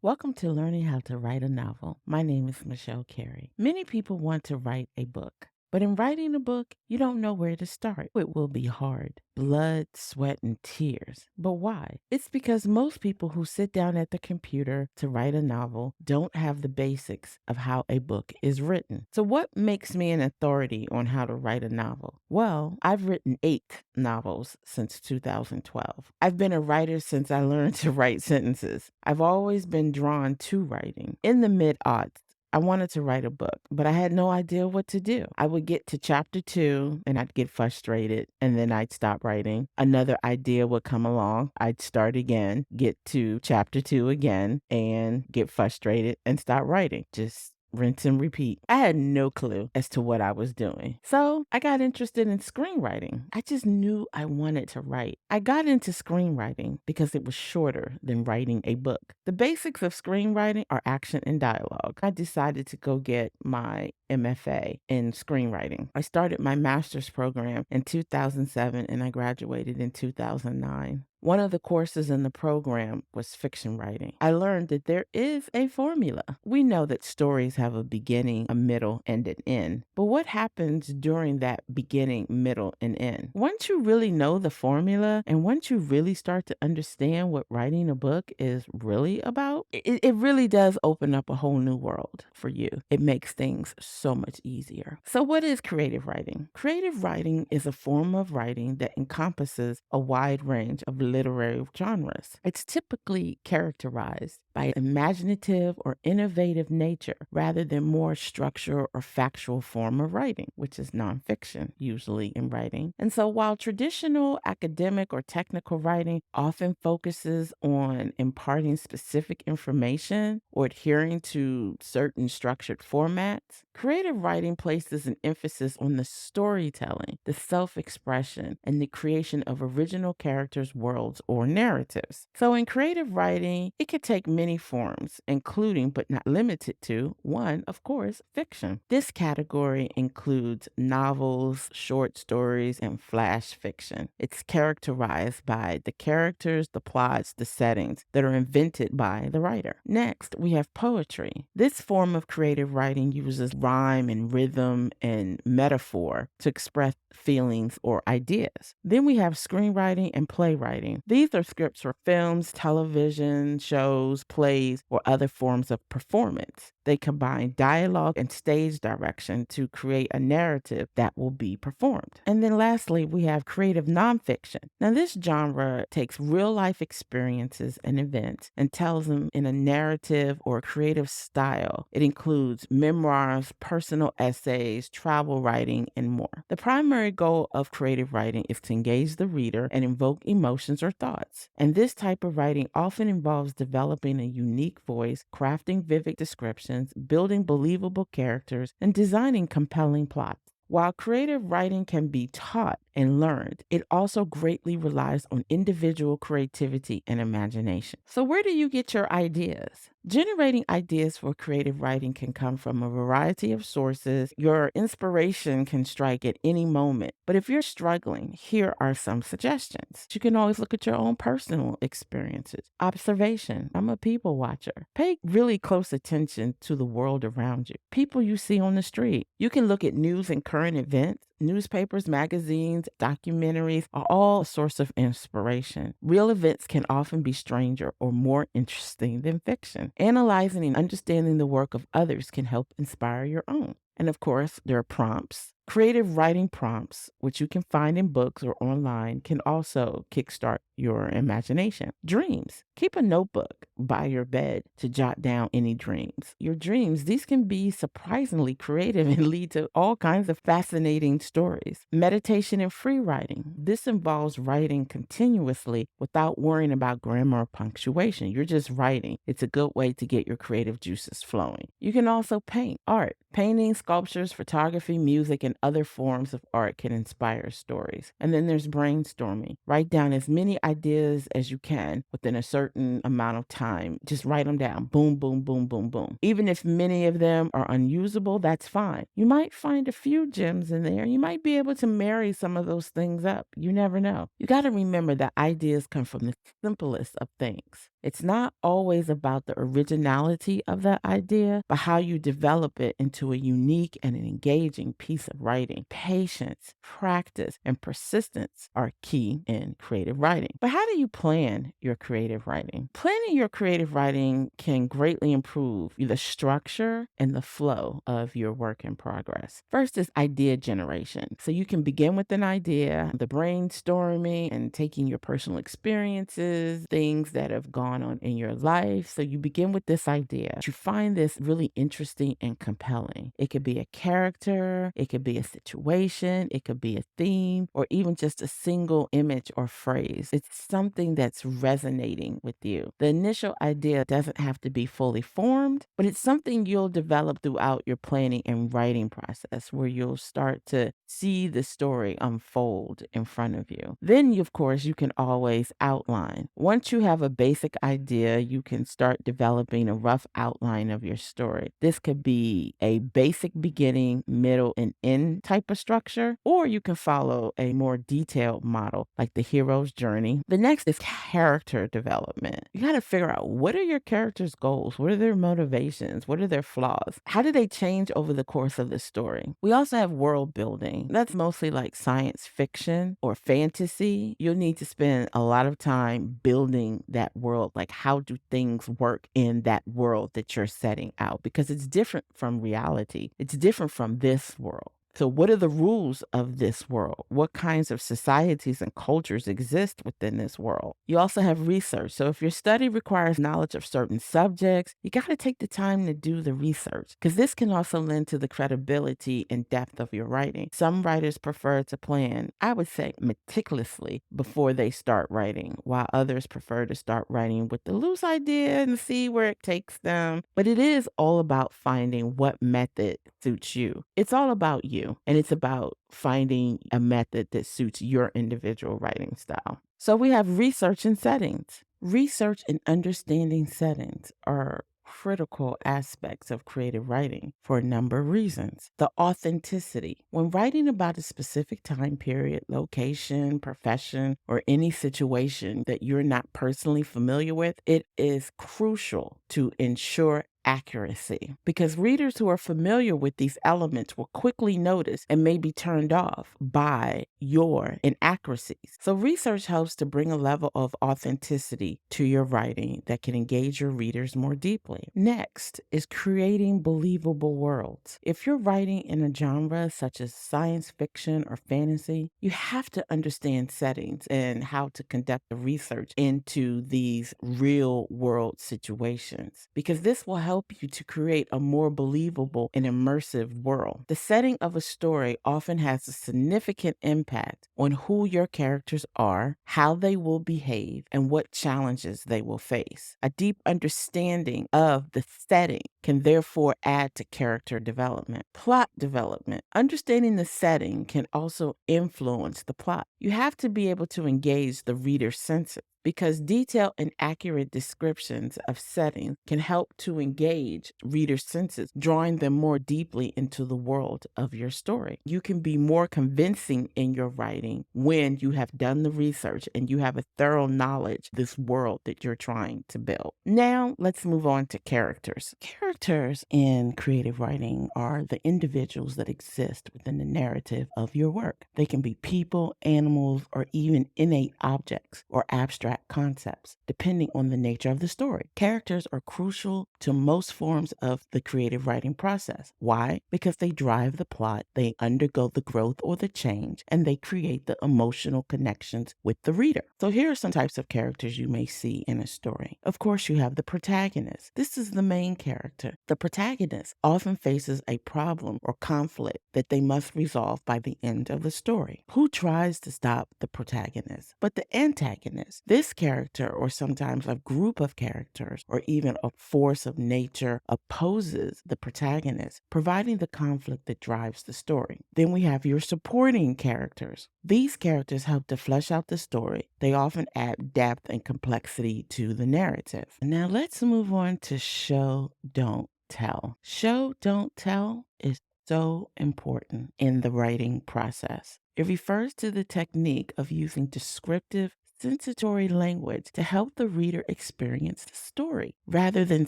Welcome to Learning How to Write a Novel. My name is Michelle Carey. Many people want to write a book, but in writing a book, you don't know where to start. It will be hard. Blood, sweat, and tears. But why? It's because most people who sit down at the computer to write a novel don't have the basics of how a book is written. So, what makes me an authority on how to write a novel? Well, I've written 8 novels since 2012. I've been a writer since I learned to write sentences. I've always been drawn to writing. In the mid-aughts, I wanted to write a book, but I had no idea what to do. I would get to chapter 2 and I'd get frustrated and then I'd stop writing. Another idea would come along. I'd start again, get to chapter 2 again and get frustrated and stop writing. Just rinse and repeat. I had no clue as to what I was doing. So I got interested in screenwriting. I just knew I wanted to write. I got into screenwriting because it was shorter than writing a book. The basics of screenwriting are action and dialogue. I decided to go get my MFA in screenwriting. I started my master's program in 2007 and I graduated in 2009. One of the courses in the program was fiction writing. I learned that there is a formula. We know that stories have a beginning, a middle, and an end. But what happens during that beginning, middle, and end? Once you really know the formula and once you really start to understand what writing a book is really about, it really does open up a whole new world for you. It makes things so much easier. So, what is creative writing? Creative writing is a form of writing that encompasses a wide range of literary genres. It's typically characterized by imaginative or innovative nature rather than more structured or factual form of writing, which is nonfiction usually in writing. And so while traditional academic or technical writing often focuses on imparting specific information or adhering to certain structured formats, creative writing places an emphasis on the storytelling, the self-expression, and the creation of original characters, worlds, or narratives. So in creative writing, it could take many forms, including but not limited to, one, of course, fiction. This category includes novels, short stories, and flash fiction. It's characterized by the characters, the plots, the settings that are invented by the writer. Next, we have poetry. This form of creative writing uses rhyme and rhythm and metaphor to express feelings or ideas. Then we have screenwriting and playwriting. These are scripts for films, television shows, plays, or other forms of performance. They combine dialogue and stage direction to create a narrative that will be performed. And then lastly, we have creative nonfiction. Now, this genre takes real life experiences and events and tells them in a narrative or creative style. It includes memoirs, personal essays, travel writing, and more. The primary goal of creative writing is to engage the reader and invoke emotions or thoughts. And this type of writing often involves developing a unique voice, crafting vivid descriptions, building believable characters, and designing compelling plots. While creative writing can be taught and learned, it also greatly relies on individual creativity and imagination. So, where do you get your ideas? Generating ideas for creative writing can come from a variety of sources. Your inspiration can strike at any moment. But if you're struggling, here are some suggestions. You can always look at your own personal experiences. Observation. I'm a people watcher. Pay really close attention to the world around you. People you see on the street. You can look at news and current events. Newspapers, magazines, documentaries are all a source of inspiration. Real events can often be stranger or more interesting than fiction. Analyzing and understanding the work of others can help inspire your own. And of course, there are prompts. Creative writing prompts, which you can find in books or online, can also kickstart your imagination. Dreams. Keep a notebook by your bed to jot down any dreams. Your dreams, these can be surprisingly creative and lead to all kinds of fascinating stories. Meditation and free writing. This involves writing continuously without worrying about grammar or punctuation. You're just writing. It's a good way to get your creative juices flowing. You can also paint. Art. Painting, sculptures, photography, music, and other forms of art can inspire stories. And then there's brainstorming. Write down as many ideas as you can within a certain amount of time. Just write them down. Boom, boom, boom, boom, boom. Even if many of them are unusable, that's fine. You might find a few gems in there. You might be able to marry some of those things up. You never know. You got to remember that ideas come from the simplest of things. It's not always about the originality of that idea, but how you develop it into a unique and an engaging piece of writing. Patience, practice, and persistence are key in creative writing. But how do you plan your creative writing? Planning your creative writing can greatly improve the structure and the flow of your work in progress. First is idea generation. So you can begin with an idea, the brainstorming and taking your personal experiences, things that have gone on in your life. So you begin with this idea. You find this really interesting and compelling. It could be a character, it could be a situation, it could be a theme, or even just a single image or phrase. It's something that's resonating with you. The initial idea doesn't have to be fully formed, but it's something you'll develop throughout your planning and writing process where you'll start to see the story unfold in front of you. Then, of course, you can always outline. Once you have a basic idea, you can start developing a rough outline of your story. This could be a basic beginning, middle, and end type of structure, or you can follow a more detailed model like the hero's journey. The next is character development. You got to figure out, what are your characters' goals? What are their motivations? What are their flaws? How do they change over the course of the story? We also have world building. That's mostly like science fiction or fantasy. You'll need to spend a lot of time building that world. Like, how do things work in that world that you're setting out? Because it's different from reality. It's different from this world. So what are the rules of this world? What kinds of societies and cultures exist within this world? You also have research. So if your study requires knowledge of certain subjects, you got to take the time to do the research, because this can also lend to the credibility and depth of your writing. Some writers prefer to plan, I would say, meticulously before they start writing, while others prefer to start writing with the loose idea and see where it takes them. But it is all about finding what method suits you. It's all about you. And it's about finding a method that suits your individual writing style. So we have research and settings. Research and understanding settings are critical aspects of creative writing for a number of reasons. The authenticity. When writing about a specific time period, location, profession, or any situation that you're not personally familiar with, it is crucial to ensure accuracy, because readers who are familiar with these elements will quickly notice and may be turned off by your inaccuracies. So research helps to bring a level of authenticity to your writing that can engage your readers more deeply. Next is creating believable worlds. If you're writing in a genre such as science fiction or fantasy, you have to understand settings and how to conduct the research into these real world situations, because this will help you to create a more believable and immersive world. The setting of a story often has a significant impact on who your characters are, how they will behave, and what challenges they will face. A deep understanding of the setting can therefore add to character development. Plot development. Understanding the setting can also influence the plot. You have to be able to engage the reader's senses, because detailed and accurate descriptions of settings can help to engage readers' senses, drawing them more deeply into the world of your story. You can be more convincing in your writing when you have done the research and you have a thorough knowledge of this world that you're trying to build. Now, let's move on to characters. Characters in creative writing are the individuals that exist within the narrative of your work. They can be people, animals, or even innate objects or abstract concepts, depending on the nature of the story. Characters are crucial to most forms of the creative writing process. Why? Because they drive the plot, they undergo the growth or the change, and they create the emotional connections with the reader. So here are some types of characters you may see in a story. Of course, you have the protagonist. This is the main character. The protagonist often faces a problem or conflict that they must resolve by the end of the story. Who tries to stop the protagonist? But the antagonist. This character, or sometimes a group of characters, or even a force of nature, opposes the protagonist, providing the conflict that drives the story. Then we have your supporting characters. These characters help to flesh out the story. They often add depth and complexity to the narrative. Now let's move on to show, don't tell. Show, don't tell is so important in the writing process. It refers to the technique of using descriptive sensatory language to help the reader experience the story, rather than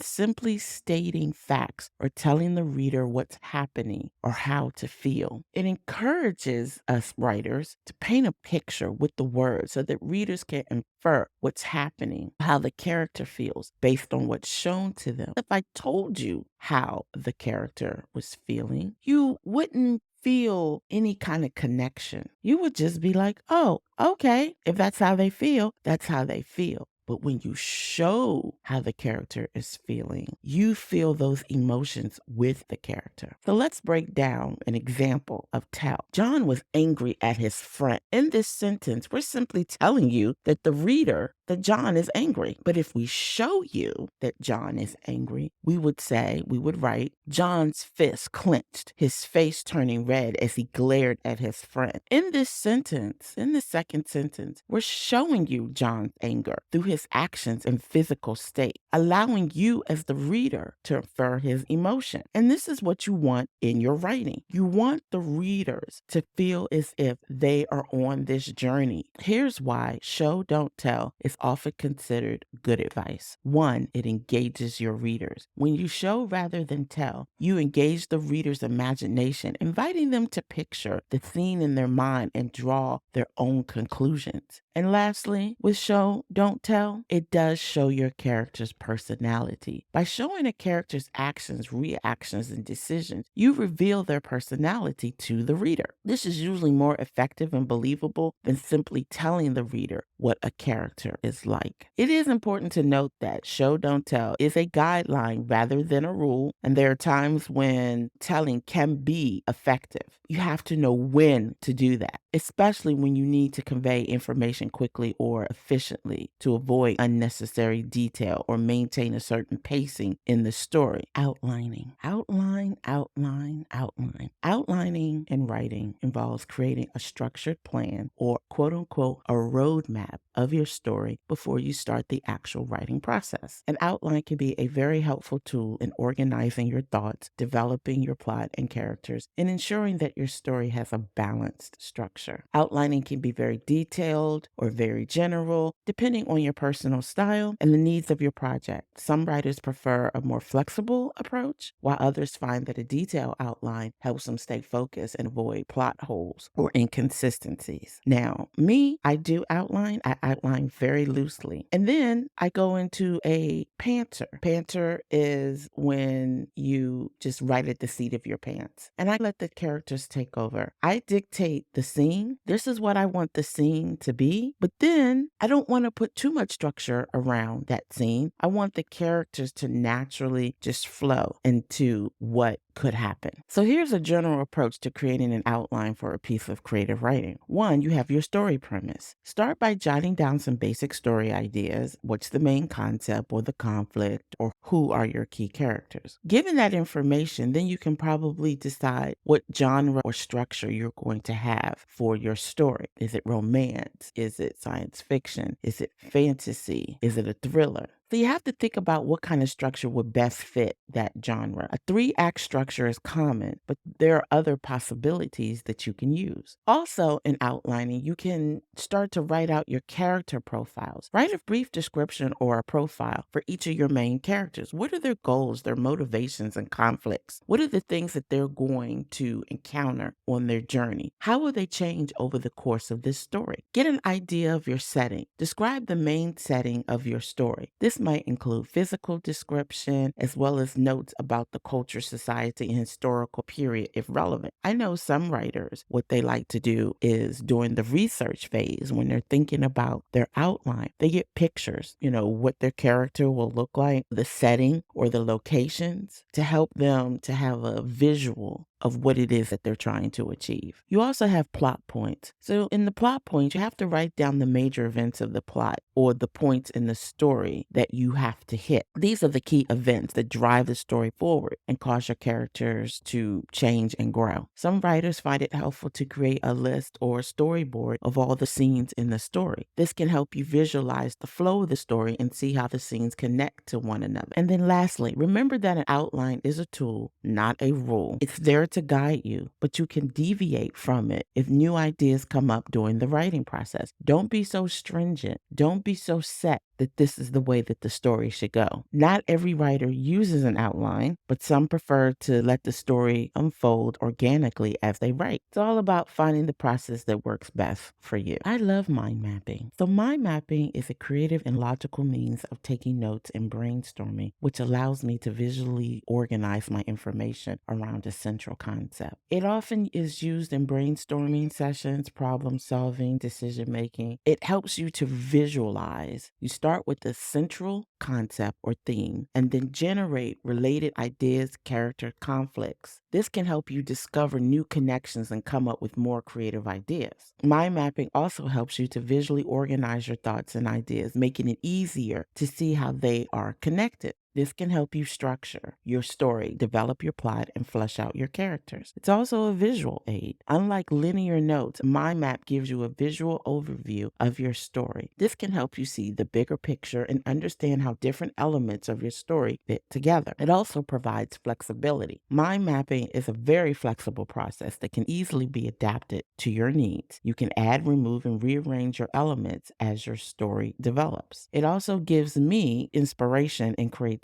simply stating facts or telling the reader what's happening or how to feel. It encourages us writers to paint a picture with the words so that readers can infer what's happening, how the character feels based on what's shown to them. If I told you how the character was feeling, you wouldn't feel any kind of connection. You would just be like, oh, okay, if that's how they feel, that's how they feel. But when you show how the character is feeling, you feel those emotions with the character. So let's break down an example of tell. John was angry at his friend. In this sentence, we're simply telling you that the reader that John is angry. But if we show you that John is angry, we would write, John's fist clenched, his face turning red as he glared at his friend. In this sentence, in the second sentence, we're showing you John's anger through his actions and physical state, allowing you as the reader to infer his emotion. And this is what you want in your writing. You want the readers to feel as if they are on this journey. Here's why show, don't tell is often considered good advice. One, it engages your readers. When you show rather than tell, you engage the reader's imagination, inviting them to picture the scene in their mind and draw their own conclusions. And lastly, with show, don't tell, it does show your character's personality. By showing a character's actions, reactions, and decisions, you reveal their personality to the reader. This is usually more effective and believable than simply telling the reader what a character is like. It is important to note that show, don't tell is a guideline rather than a rule, and there are times when telling can be effective. You have to know when to do that, especially when you need to convey information quickly or efficiently to avoid unnecessary detail or maintain a certain pacing in the story. Outlining. Outline, outline, outline. Outlining in writing involves creating a structured plan or quote unquote a roadmap of your story before you start the actual writing process. An outline can be a very helpful tool in organizing your thoughts, developing your plot and characters, and ensuring that your story has a balanced structure. Outlining can be very detailed or very general, depending on your personal style and the needs of your project. Some writers prefer a more flexible approach, while others find that a detailed outline helps them stay focused and avoid plot holes or inconsistencies. Now, me, I outline very loosely. And then I go into a panter. Panter is when you just write at the seat of your pants. And I let the characters take over. I dictate the scene. This is what I want the scene to be. But then I don't want to put too much structure around that scene. I want the characters to naturally just flow into what could happen. So here's a general approach to creating an outline for a piece of creative writing. One, you have your story premise. Start by jotting down some basic story ideas. What's the main concept or the conflict, or who are your key characters? Given that information, then you can probably decide what genre or structure you're going to have for your story. Is it romance? Is it science fiction? Is it fantasy? Is it a thriller? So you have to think about what kind of structure would best fit that genre. A 3-act structure is common, but there are other possibilities that you can use. Also, in outlining, you can start to write out your character profiles. Write a brief description or a profile for each of your main characters. What are their goals, their motivations, and conflicts? What are the things that they're going to encounter on their journey? How will they change over the course of this story? Get an idea of your setting. Describe the main setting of your story. This might include physical description as well as notes about the culture, society, and historical period if relevant. I know some writers, what they like to do is during the research phase, when they're thinking about their outline, they get pictures, what their character will look like, the setting or the locations to help them to have a visual of what it is that they're trying to achieve. You also have plot points. So in the plot points, you have to write down the major events of the plot or the points in the story that you have to hit. These are the key events that drive the story forward and cause your characters to change and grow. Some writers find it helpful to create a list or a storyboard of all the scenes in the story. This can help you visualize the flow of the story and see how the scenes connect to one another. And then lastly, remember that an outline is a tool, not a rule. It's there to guide you, but you can deviate from it if new ideas come up during the writing process. Don't be so stringent. Don't be so set that this is the way that the story should go. Not every writer uses an outline, but some prefer to let the story unfold organically as they write. It's all about finding the process that works best for you. I love mind mapping. So mind mapping is a creative and logical means of taking notes and brainstorming, which allows me to visually organize my information around a central concept. It often is used in brainstorming sessions, problem solving, decision making. It helps you to visualize. You start with the central concept or theme and then generate related ideas, character conflicts. This can help you discover new connections and come up with more creative ideas. Mind mapping also helps you to visually organize your thoughts and ideas, making it easier to see how they are connected. This can help you structure your story, develop your plot, and flesh out your characters. It's also a visual aid. Unlike linear notes, mind map gives you a visual overview of your story. This can help you see the bigger picture and understand how different elements of your story fit together. It also provides flexibility. Mind mapping is a very flexible process that can easily be adapted to your needs. You can add, remove, and rearrange your elements as your story develops. It also gives me inspiration and creativity.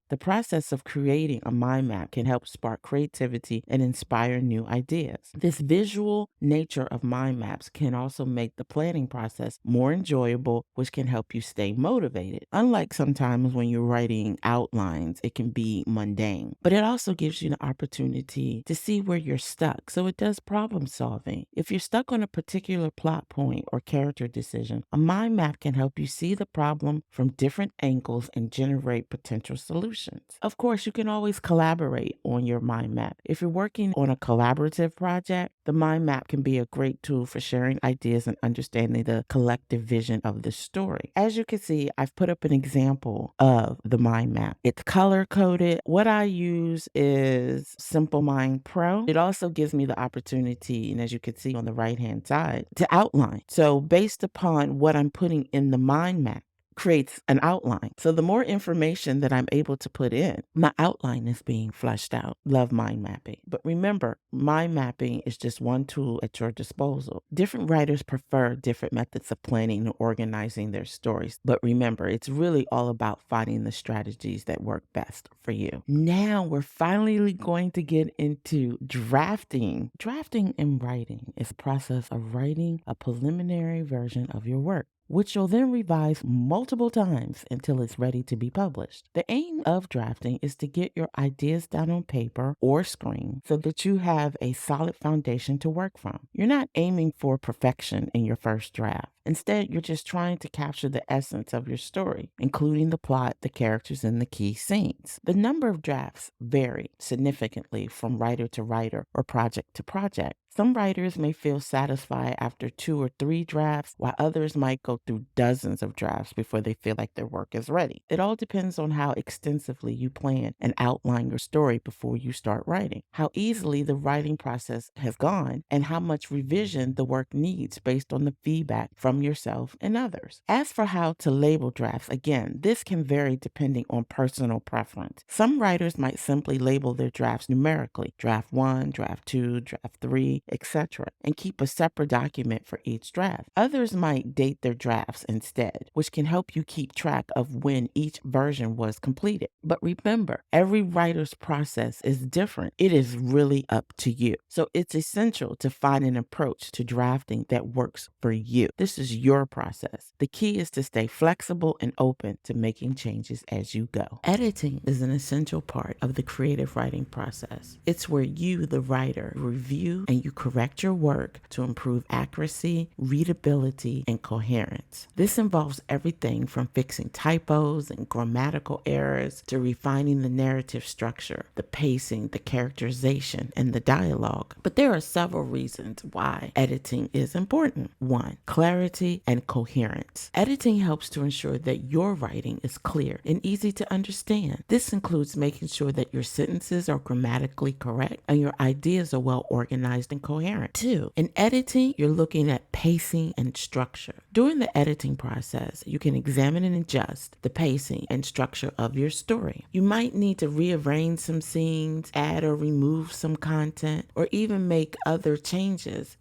The process of creating a mind map can help spark creativity and inspire new ideas. This visual nature of mind maps can also make the planning process more enjoyable, which can help you stay motivated. Unlike sometimes when you're writing outlines, it can be mundane, but it also gives you the opportunity to see where you're stuck. So it does problem solving. If you're stuck on a particular plot point or character decision, a mind map can help you see the problem from different angles and generate potential solutions. Of course, you can always collaborate on your mind map. If you're working on a collaborative project, the mind map can be a great tool for sharing ideas and understanding the collective vision of the story. As you can see, I've put up an example of the mind map. It's color coded. What I use is Simple Mind Pro. It also gives me the opportunity, and as you can see on the right-hand side, to outline. So based upon what I'm putting in the mind map, creates an outline. So the more information that I'm able to put in, my outline is being fleshed out. Love mind mapping. But remember, mind mapping is just one tool at your disposal. Different writers prefer different methods of planning and organizing their stories. But remember, it's really all about finding the strategies that work best for you. Now we're finally going to get into drafting. Drafting and writing is the process of writing a preliminary version of your work, which you'll then revise multiple times until it's ready to be published. The aim of drafting is to get your ideas down on paper or screen so that you have a solid foundation to work from. You're not aiming for perfection in your first draft. Instead, you're just trying to capture the essence of your story, including the plot, the characters, and the key scenes. The number of drafts vary significantly from writer to writer or project to project. Some writers may feel satisfied after 2 or 3 drafts, while others might go through dozens of drafts before they feel like their work is ready. It all depends on how extensively you plan and outline your story before you start writing, how easily the writing process has gone, and how much revision the work needs based on the feedback from yourself and others. As for how to label drafts, again, this can vary depending on personal preference. Some writers might simply label their drafts numerically, draft 1, draft 2, draft 3, etc., and keep a separate document for each draft. Others might date their drafts instead, which can help you keep track of when each version was completed. But remember, every writer's process is different. It is really up to you. So it's essential to find an approach to drafting that works for you. This is your process. The key is to stay flexible and open to making changes as you go. Editing is an essential part of the creative writing process. It's where you, the writer, review and you correct your work to improve accuracy, readability, and coherence. This involves everything from fixing typos and grammatical errors to refining the narrative structure, the pacing, the characterization, and the dialogue. But there are several reasons why editing is important. 1, clarity clarity and coherence. Editing helps to ensure that your writing is clear and easy to understand. This includes making sure that your sentences are grammatically correct and your ideas are well organized and coherent. 2, in editing, you're looking at pacing and structure. During the editing process, you can examine and adjust the pacing and structure of your story. You might need to rearrange some scenes, add or remove some content, or even make other changes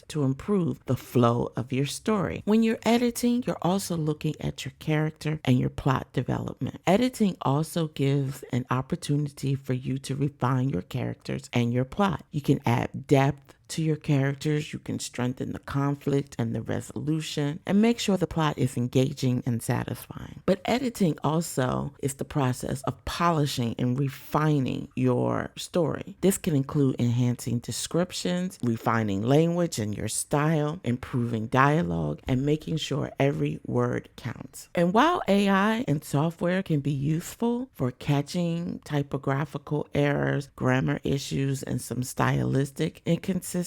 to improve the flow of your story. When you're editing, you're also looking at your character and your plot development. Editing also gives an opportunity for you to refine your characters and your plot. You can add depth to your characters, you can strengthen the conflict and the resolution, and make sure the plot is engaging and satisfying. But editing also is the process of polishing and refining your story. This can include enhancing descriptions, refining language and your style, improving dialogue, and making sure every word counts. And while AI and software can be useful for catching typographical errors, grammar issues, and some stylistic inconsistencies,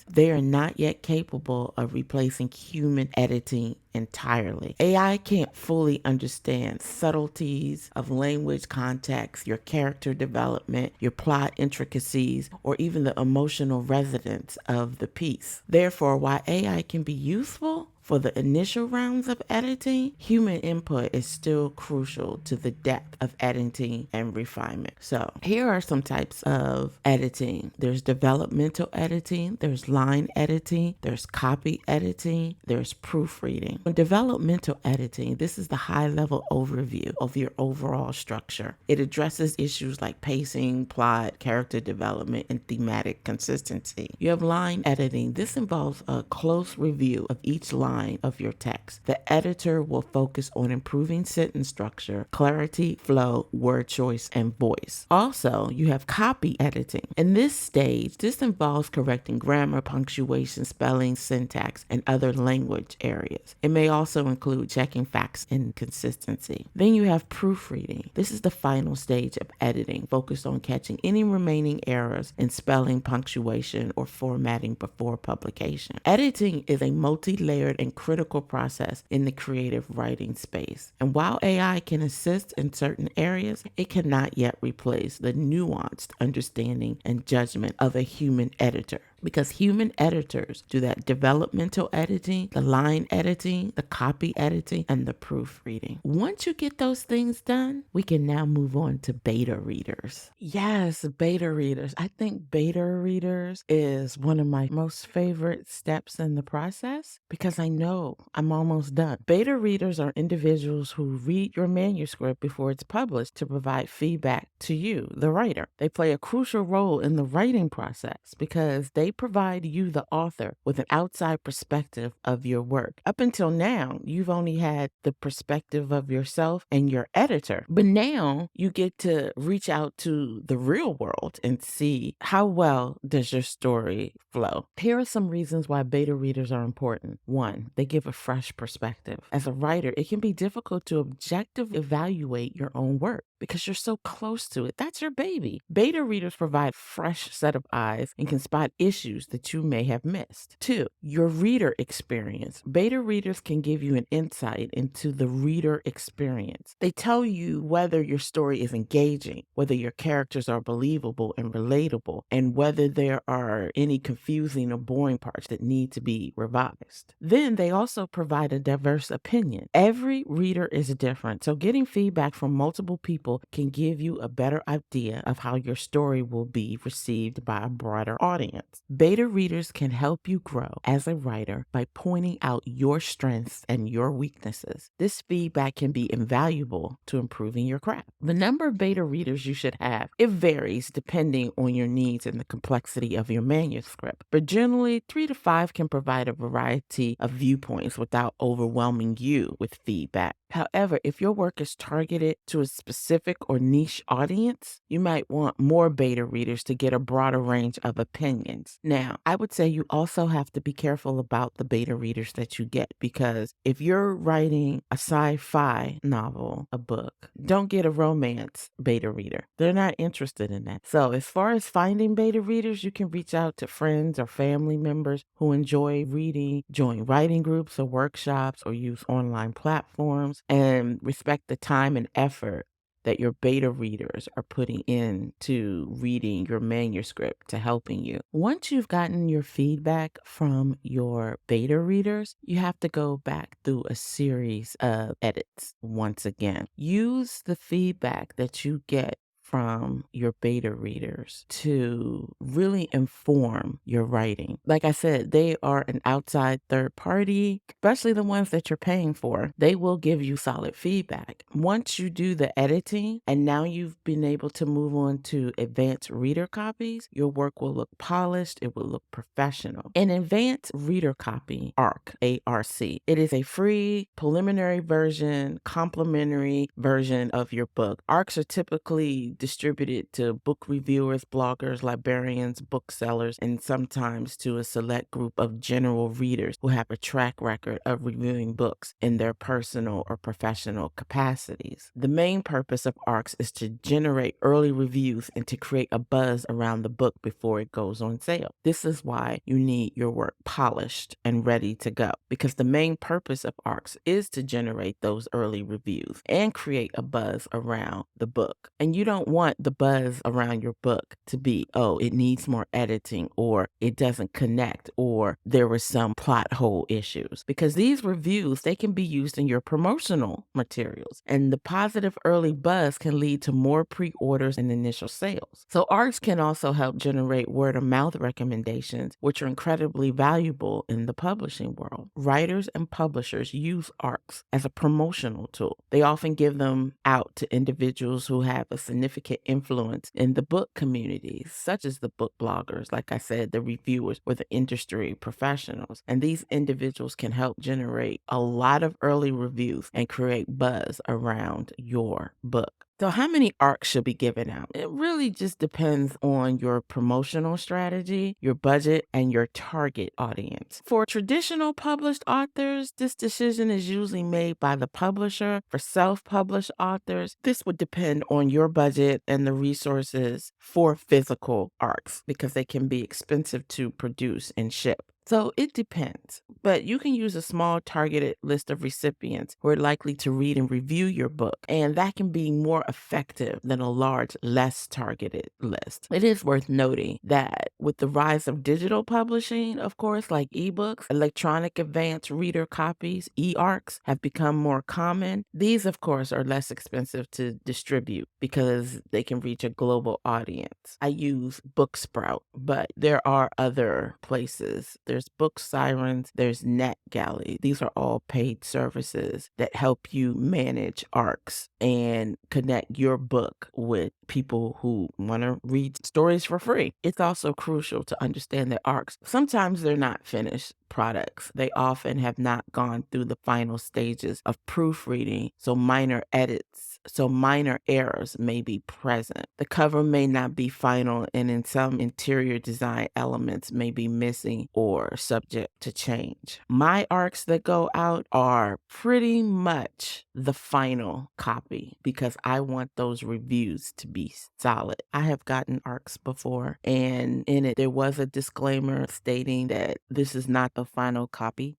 they are not yet capable of replacing human editing entirely. AI can't fully understand subtleties of language context, your character development, your plot intricacies, or even the emotional resonance of the piece. Therefore, while AI can be useful for the initial rounds of editing, human input is still crucial to the depth of editing and refinement. So here are some types of editing. There's developmental editing, there's line editing, there's copy editing, there's proofreading. In developmental editing, this is the high-level overview of your overall structure. It addresses issues like pacing, plot, character development, and thematic consistency. You have line editing. This involves a close review of each line of your text. The editor will focus on improving sentence structure, clarity, flow, word choice, and voice. Also, you have copy editing. In this stage, this involves correcting grammar, punctuation, spelling, syntax, and other language areas. It may also include checking facts and consistency. Then you have proofreading. This is the final stage of editing, focused on catching any remaining errors in spelling, punctuation, or formatting before publication. Editing is a multi-layered and critical process in the creative writing space. And while AI can assist in certain areas, it cannot yet replace the nuanced understanding and judgment of a human editor. Because human editors do that developmental editing, the line editing, the copy editing, and the proofreading. Once you get those things done, we can now move on to beta readers. Yes, beta readers. I think beta readers is one of my most favorite steps in the process because I know I'm almost done. Beta readers are individuals who read your manuscript before it's published to provide feedback to you, the writer. They play a crucial role in the writing process because they provide you, the author, with an outside perspective of your work. Up until now, you've only had the perspective of yourself and your editor. But now you get to reach out to the real world and see how well does your story flow. Here are some reasons why beta readers are important. 1, they give a fresh perspective. As a writer, it can be difficult to objectively evaluate your own work because you're so close to it. That's your baby. Beta readers provide a fresh set of eyes and can spot issues that you may have missed. 2, your reader experience. Beta readers can give you an insight into the reader experience. They tell you whether your story is engaging, whether your characters are believable and relatable, and whether there are any confusing or boring parts that need to be revised. Then they also provide a diverse opinion. Every reader is different, so getting feedback from multiple people can give you a better idea of how your story will be received by a broader audience. Beta readers can help you grow as a writer by pointing out your strengths and your weaknesses. This feedback can be invaluable to improving your craft. The number of beta readers you should have, it varies depending on your needs and the complexity of your manuscript. But generally, 3 to 5 can provide a variety of viewpoints without overwhelming you with feedback. However, if your work is targeted to a specific specific or niche audience, you might want more beta readers to get a broader range of opinions. Now, I would say you also have to be careful about the beta readers that you get, because if you're writing a sci-fi novel, a book, don't get a romance beta reader. They're not interested in that. So as far as finding beta readers, you can reach out to friends or family members who enjoy reading, join writing groups or workshops, or use online platforms, and respect the time and effort that your beta readers are putting into reading your manuscript to helping you. Once you've gotten your feedback from your beta readers, you have to go back through a series of edits once again. Use the feedback that you get from your beta readers to really inform your writing. Like I said, they are an outside third party, especially the ones that you're paying for. They will give you solid feedback. Once you do the editing and now you've been able to move on to advanced reader copies, your work will look polished, it will look professional. An advanced reader copy, ARC, A-R-C, it is a free preliminary version, complimentary version of your book. ARCs are typically distributed to book reviewers, bloggers, librarians, booksellers, and sometimes to a select group of general readers who have a track record of reviewing books in their personal or professional capacities. The main purpose of ARCs is to generate early reviews and to create a buzz around the book before it goes on sale. This is why you need your work polished and ready to go, because the main purpose of ARCs is to generate those early reviews and create a buzz around the book. And you don't want the buzz around your book to be, oh, it needs more editing, or it doesn't connect, or there were some plot hole issues, because these reviews, they can be used in your promotional materials, and the positive early buzz can lead to more pre-orders and initial sales. So ARCs can also help generate word of mouth recommendations, which are incredibly valuable in the publishing world. Writers and publishers use ARCs as a promotional tool. They often give them out to individuals who have a significant influence in the book communities, such as the book bloggers, like I said, the reviewers, or the industry professionals. And these individuals can help generate a lot of early reviews and create buzz around your book. So how many ARCs should be given out? It really just depends on your promotional strategy, your budget, and your target audience. For traditional published authors, this decision is usually made by the publisher. For self-published authors, this would depend on your budget and the resources for physical ARCs, because they can be expensive to produce and ship. So it depends, but you can use a small targeted list of recipients who are likely to read and review your book, and that can be more effective than a large, less targeted list. It is worth noting that with the rise of digital publishing, of course, like ebooks, electronic advanced reader copies, e-ARCs, have become more common. These, of course, are less expensive to distribute because they can reach a global audience. I use Booksprout, but there are other places. There's Book Sirens, there's NetGalley. These are all paid services that help you manage ARCs and connect your book with people who want to read stories for free. It's also crucial to understand that ARCs, sometimes they're not finished products. They often have not gone through the final stages of proofreading, so minor errors may be present. The cover may not be final, and in some interior design elements may be missing or subject to change. My ARCs that go out are pretty much the final copy because I want those reviews to be solid. I have gotten ARCs before, and in it there was a disclaimer stating that this is not the final copy.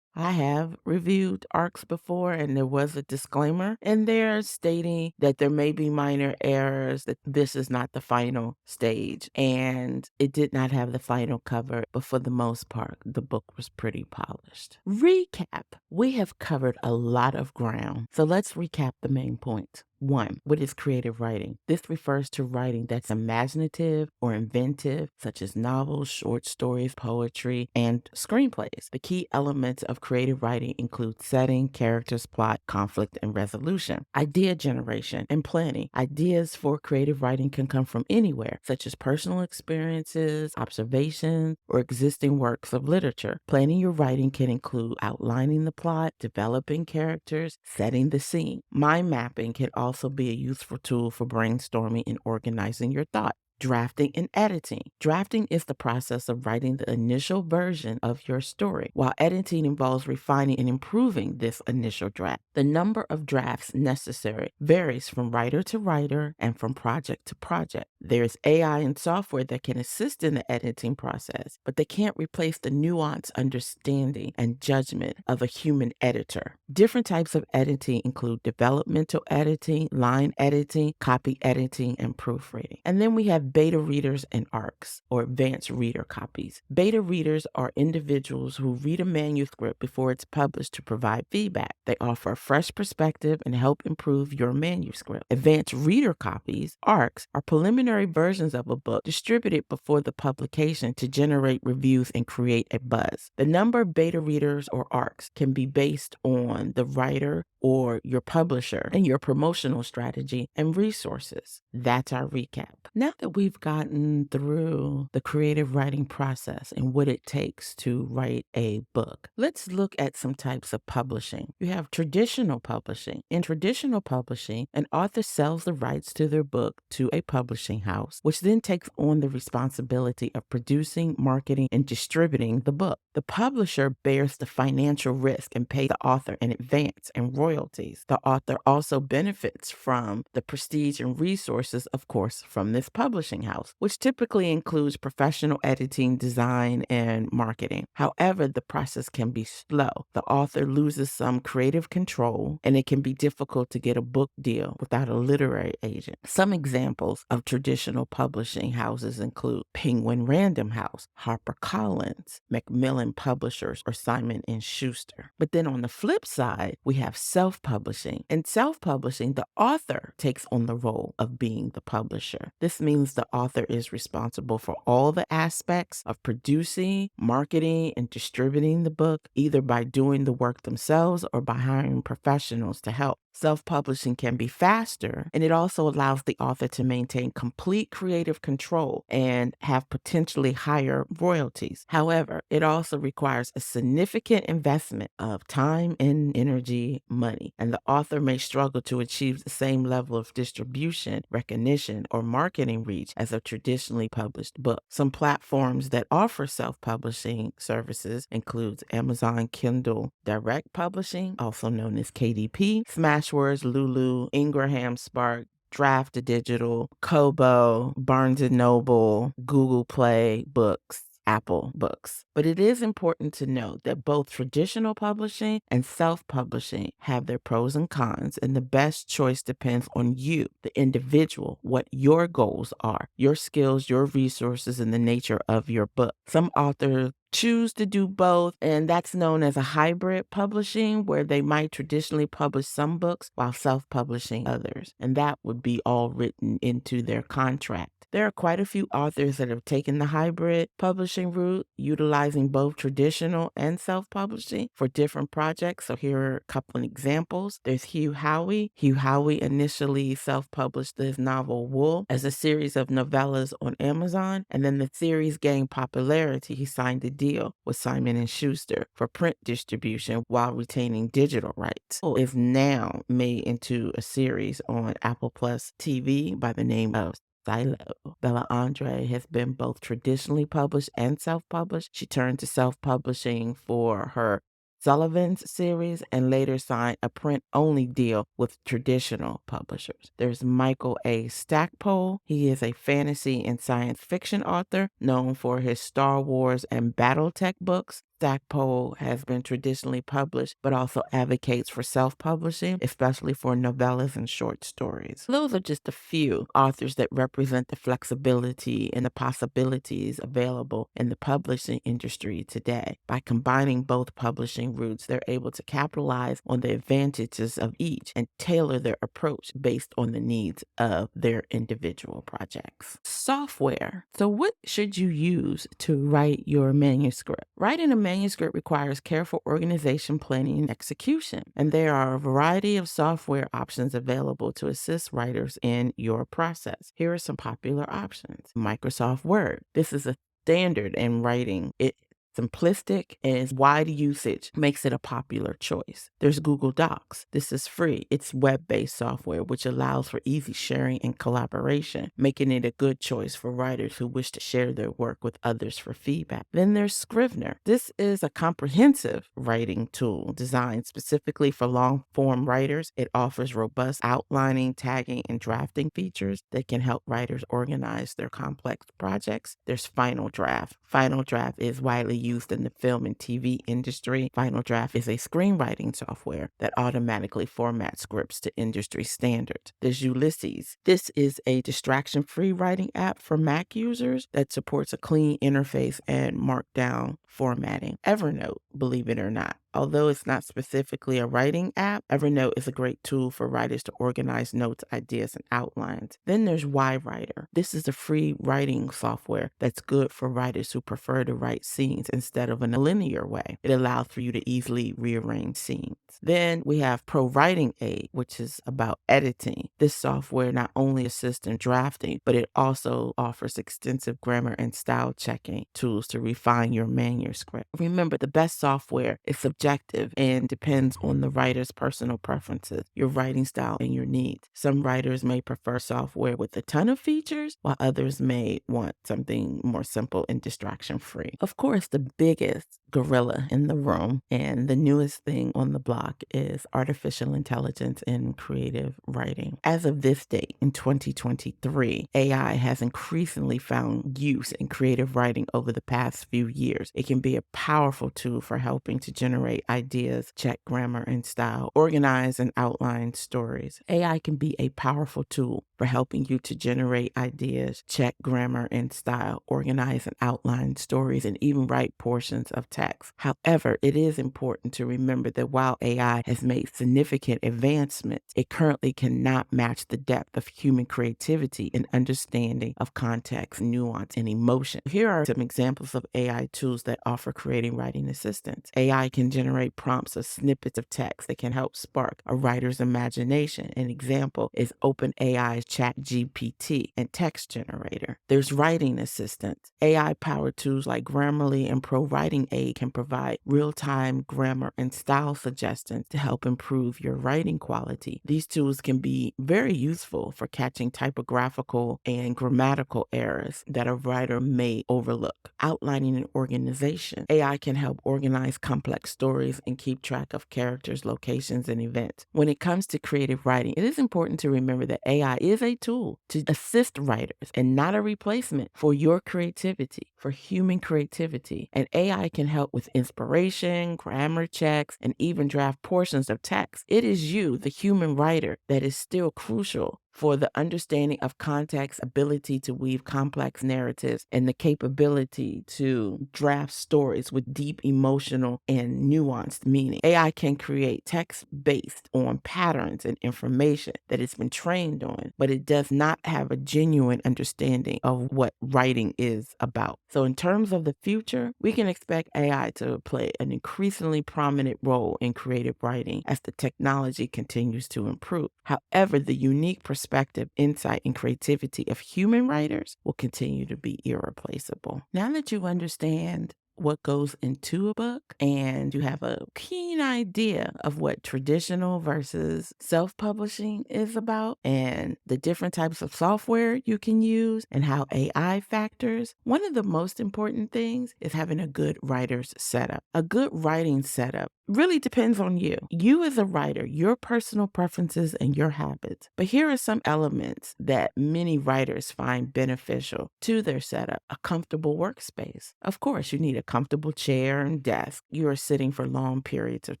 I have reviewed ARCs before, and there was a disclaimer in there stating that there may be minor errors, that this is not the final stage, and it did not have the final cover, but for the most part, the book was pretty polished. Recap. We have covered a lot of ground, so let's recap the main points. 1. What is creative writing? This refers to writing that's imaginative or inventive, such as novels, short stories, poetry, and screenplays. The key elements of creative writing include setting, characters, plot, conflict, and resolution. Idea generation and planning. Ideas for creative writing can come from anywhere, such as personal experiences, observations, or existing works of literature. Planning your writing can include outlining the plot, developing characters, setting the scene. Mind mapping can also be a useful tool for brainstorming and organizing your thoughts. Drafting and editing. Drafting is the process of writing the initial version of your story, while editing involves refining and improving this initial draft. The number of drafts necessary varies from writer to writer and from project to project. There's AI and software that can assist in the editing process, but they can't replace the nuanced understanding and judgment of a human editor. Different types of editing include developmental editing, line editing, copy editing, and proofreading. And then we have beta readers and ARCs, or advanced reader copies. Beta readers are individuals who read a manuscript before it's published to provide feedback. They offer a fresh perspective and help improve your manuscript. Advanced reader copies, ARCs, are preliminary versions of a book distributed before the publication to generate reviews and create a buzz. The number of beta readers or ARCs can be based on the writer or your publisher and your promotional strategy and resources. That's our recap. Now that we've gotten through the creative writing process and what it takes to write a book, let's look at some types of publishing. You have traditional publishing. In traditional publishing, an author sells the rights to their book to a publishing house, which then takes on the responsibility of producing, marketing, and distributing the book. The publisher bears the financial risk and pays the author in advance and royalties. The author also benefits from the prestige and resources, of course, from this publishing house, which typically includes professional editing, design, and marketing. However, the process can be slow. The author loses some creative control, and it can be difficult to get a book deal without a literary agent. Some examples of traditional publishing houses include Penguin Random House, HarperCollins, Macmillan Publishers, or Simon & Schuster. But then on the flip side, we have self-publishing. In self-publishing, the author takes on the role of being the publisher. This means the author is responsible for all the aspects of producing, marketing, and distributing the book, either by doing the work themselves or by hiring professionals to help. Self-publishing can be faster, and it also allows the author to maintain complete creative control and have potentially higher royalties. However, it also requires a significant investment of time and energy, money, and the author may struggle to achieve the same level of distribution, recognition, or marketing reach as a traditionally published book. Some platforms that offer self-publishing services includes Amazon Kindle Direct Publishing, also known as KDP, Smashwords, Lulu, Ingraham Spark, Draft Digital, Kobo, Barnes & Noble, Google Play Books, Apple Books. But it is important to note that both traditional publishing and self-publishing have their pros and cons, and the best choice depends on you, the individual, what your goals are, your skills, your resources, and the nature of your book. Some authors choose to do both, and that's known as a hybrid publishing, where they might traditionally publish some books while self-publishing others, and that would be all written into their contract. There are quite a few authors that have taken the hybrid publishing route, utilizing both traditional and self-publishing for different projects. So here are a couple of examples. There's Hugh Howey. Hugh Howey initially self-published his novel Wool as a series of novellas on Amazon, and then the series gained popularity. He signed a deal with Simon & Schuster for print distribution while retaining digital rights. Wool is now made into a series on Apple Plus TV by the name of Silo. Bella Andre has been both traditionally published and self-published. She turned to self-publishing for her Sullivan's series and later signed a print-only deal with traditional publishers. There's Michael A. Stackpole. He is a fantasy and science fiction author known for his Star Wars and Battletech books. Stackpole has been traditionally published, but also advocates for self-publishing, especially for novellas and short stories. Those are just a few authors that represent the flexibility and the possibilities available in the publishing industry today. By combining both publishing routes, they're able to capitalize on the advantages of each and tailor their approach based on the needs of their individual projects. Software. So what should you use to write your manuscript? Writing a manuscript requires careful organization, planning, and execution, and there are a variety of software options available to assist writers in your process. Here are some popular options. Microsoft Word. This is a standard in writing. It simplistic, and its wide usage makes it a popular choice. There's Google Docs. This is free. It's web-based software, which allows for easy sharing and collaboration, making it a good choice for writers who wish to share their work with others for feedback. Then there's Scrivener. This is a comprehensive writing tool designed specifically for long-form writers. It offers robust outlining, tagging, and drafting features that can help writers organize their complex projects. There's Final Draft. Final Draft is widely used in the film and TV industry. Final Draft is a screenwriting software that automatically formats scripts to industry standards. There's Ulysses. This is a distraction-free writing app for Mac users that supports a clean interface and markdown formatting. Evernote, believe it or not. Although it's not specifically a writing app, Evernote is a great tool for writers to organize notes, ideas, and outlines. Then there's YWriter. This is a free writing software that's good for writers who prefer to write scenes instead of in a linear way. It allows for you to easily rearrange scenes. Then we have Pro Writing Aid, which is about editing. This software not only assists in drafting, but it also offers extensive grammar and style checking tools to refine your manuscript. Remember, the best software is subjective and depends on the writer's personal preferences, your writing style, and your needs. Some writers may prefer software with a ton of features, while others may want something more simple and distraction-free. Of course, the biggest gorilla in the room and the newest thing on the block is artificial intelligence in creative writing. As of this date, in 2023, AI has increasingly found use in creative writing over the past few years. It can be a powerful tool for helping to generate ideas, check grammar and style, organize and outline stories. AI can be a powerful tool for helping you to generate ideas, check grammar and style, organize and outline stories, and even write portions of text. However, it is important to remember that while AI has made significant advancements, it currently cannot match the depth of human creativity and understanding of context, nuance, and emotion. Here are some examples of AI tools that offer creative writing assistance. AI can generate prompts or snippets of text that can help spark a writer's imagination. An example is OpenAI's ChatGPT and text generator. There's writing assistance. AI-powered tools like Grammarly and Pro Writing Aid can provide real-time grammar and style suggestions to help improve your writing quality. These tools can be very useful for catching typographical and grammatical errors that a writer may overlook. Outlining and organization. AI can help organize complex stories and keep track of characters, locations, and events. When it comes to creative writing, it is important to remember that AI is a tool to assist writers and not a replacement for your creativity, for human creativity. And AI can help with inspiration, grammar checks, and even draft portions of text. It is you, the human writer, that is still crucial for the understanding of context, ability to weave complex narratives, and the capability to draft stories with deep emotional and nuanced meaning. AI can create text based on patterns and information that it's been trained on, but it does not have a genuine understanding of what writing is about. So in terms of the future, we can expect AI to play an increasingly prominent role in creative writing as the technology continues to improve. However, the unique perspective, insight, and creativity of human writers will continue to be irreplaceable. Now that you understand what goes into a book and you have a keen idea of what traditional versus self-publishing is about and the different types of software you can use and how AI factors, one of the most important things is having a good writer's setup. A good writing setup really depends on you. You as a writer, your personal preferences and your habits. But here are some elements that many writers find beneficial to their setup. A comfortable workspace. Of course, you need a comfortable chair and desk. You are sitting for long periods of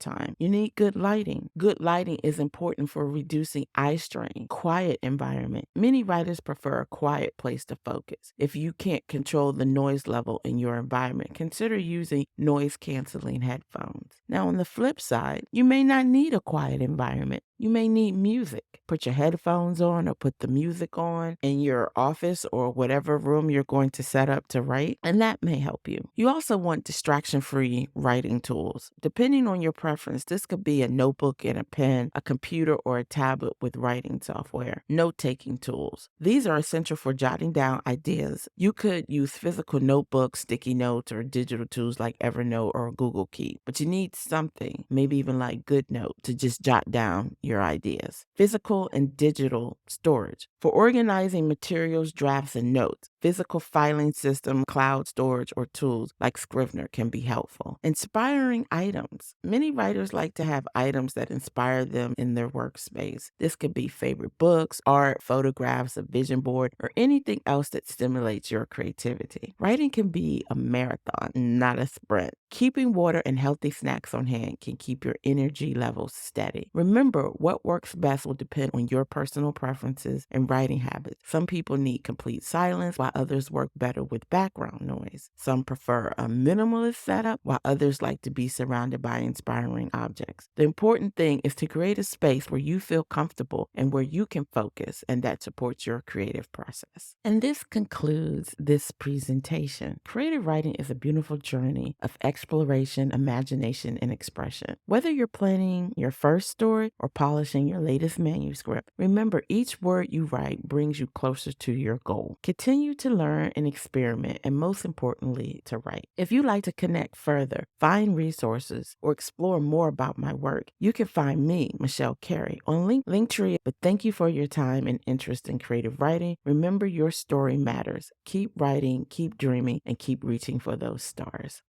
time. You need good lighting. Good lighting is important for reducing eye strain. Quiet environment. Many writers prefer a quiet place to focus. If you can't control the noise level in your environment, consider using noise canceling headphones. Now, on the flip side, you may not need a quiet environment. You may need music. Put your headphones on or put the music on in your office or whatever room you're going to set up to write, and that may help you. You also want distraction-free writing tools. Depending on your preference, this could be a notebook and a pen, a computer, or a tablet with writing software. Note-taking tools. These are essential for jotting down ideas. You could use physical notebooks, sticky notes, or digital tools like Evernote or Google Keep, but you need something, maybe even like GoodNote, to just jot down your ideas. Physical and digital storage. For organizing materials, drafts, and notes, physical filing system, cloud storage, or tools like Scrivener can be helpful. Inspiring items. Many writers like to have items that inspire them in their workspace. This could be favorite books, art, photographs, a vision board, or anything else that stimulates your creativity. Writing can be a marathon, not a sprint. Keeping water and healthy snacks on hand can keep your energy levels steady. Remember, what works best will depend on your personal preferences and writing habits. Some people need complete silence, while others work better with background noise. Some prefer a minimalist setup, while others like to be surrounded by inspiring objects. The important thing is to create a space where you feel comfortable and where you can focus, and that supports your creative process. And this concludes this presentation. Creative writing is a beautiful journey of exploration, imagination, and expression. Whether you're planning your first story or polishing your latest manuscript, remember each word you write brings you closer to your goal. Continue to learn and experiment, and most importantly, to write. If you'd like to connect further, find resources, or explore more about my work, you can find me, Michelle Carey, on Linktree. But thank you for your time and interest in creative writing. Remember, your story matters. Keep writing, keep dreaming, and keep reaching for those stars.